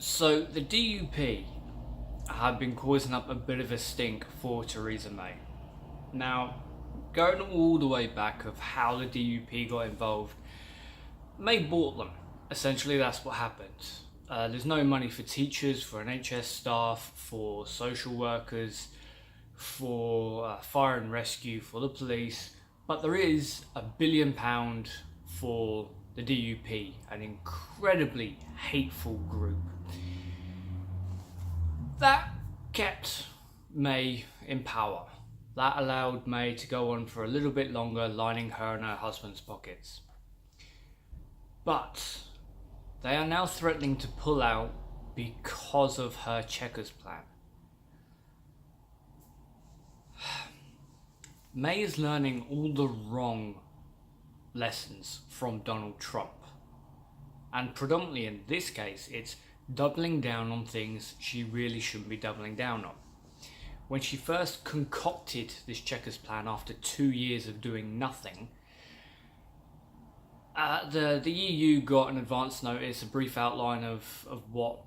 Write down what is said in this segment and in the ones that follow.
So the DUP have been causing up a bit of a stink for Theresa May. Now, going all the way back of how the DUP got involved, May bought them. Essentially, that's what happened. There's no money for teachers, for NHS staff, for social workers, for fire and rescue, for the police, but there is £1 billion for the DUP, an incredibly hateful group. That kept May in power. That allowed May to go on for a little bit longer, lining her and her husband's pockets. But they are now threatening to pull out because of her Chequers plan. May is learning all the wrong lessons from Donald Trump. And predominantly in this case, it's doubling down on things she really shouldn't be doubling down on. When she first concocted this Chequers plan after 2 years of doing nothing, the EU got an advance notice, a brief outline of what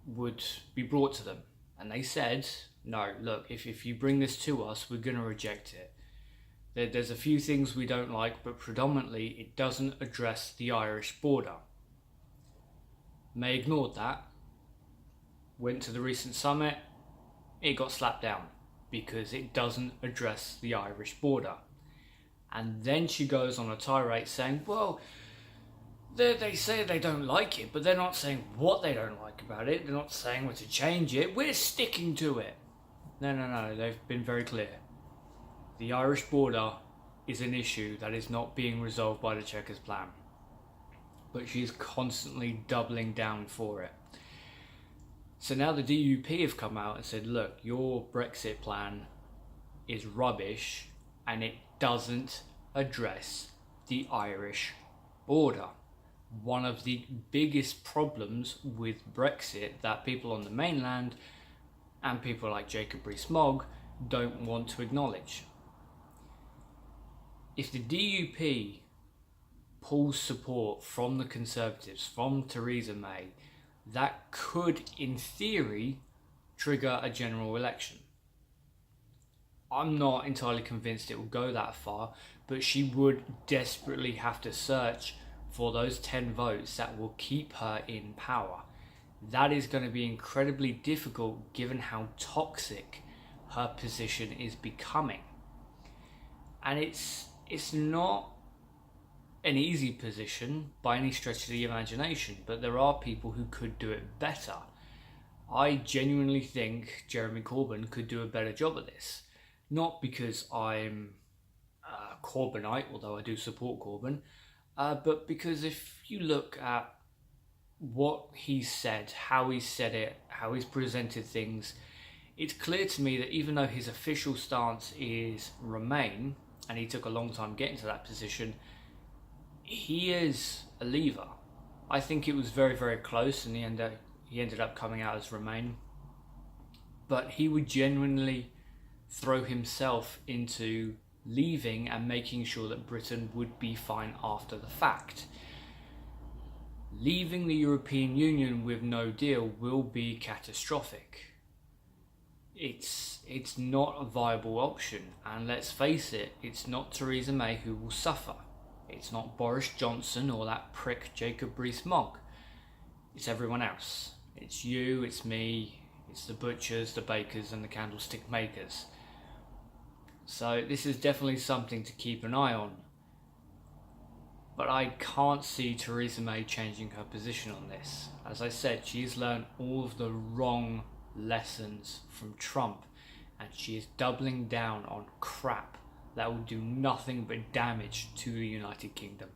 would be brought to them. And they said, no, look, if you bring this to us, we're going to reject it. There's a few things we don't like, but predominantly it doesn't address the Irish border. May ignored that, went to the recent summit, it got slapped down because it doesn't address the Irish border. And then she goes on a tirade saying, well, they say they don't like it, but they're not saying what they don't like about it. They're not saying we're to change it. We're sticking to it. No. They've been very clear. The Irish border is an issue that is not being resolved by the Chequers plan. But she is constantly doubling down for it. So now the DUP have come out and said, look, your Brexit plan is rubbish and it doesn't address the Irish border. One of the biggest problems with Brexit that people on the mainland and people like Jacob Rees-Mogg don't want to acknowledge. If the DUP pulls support from the Conservatives, from Theresa May, that could, in theory, trigger a general election. I'm not entirely convinced it will go that far, but she would desperately have to search for those 10 votes that will keep her in power. That is going to be incredibly difficult given how toxic her position is becoming. And it's not an easy position by any stretch of the imagination, but there are people who could do it better. I genuinely think Jeremy Corbyn could do a better job of this. Not because I'm a Corbynite, although I do support Corbyn, but because if you look at what he's said, how he's said it, how he's presented things, it's clear to me that even though his official stance is Remain, and he took a long time getting to that position, he is a leaver. I think it was very, very close, and he ended up coming out as Remain. But he would genuinely throw himself into leaving and making sure that Britain would be fine after the fact. Leaving the European Union with no deal will be catastrophic. It's not a viable option, and let's face it, it's not Theresa May who will suffer. It's not Boris Johnson or that prick Jacob Rees-Mogg. It's everyone else. It's you, it's me, it's the butchers, the bakers and the candlestick makers. So this is definitely something to keep an eye on. But I can't see Theresa May changing her position on this. As I said, she's learned all of the wrong lessons from Trump, and she is doubling down on crap that will do nothing but damage to the United Kingdom.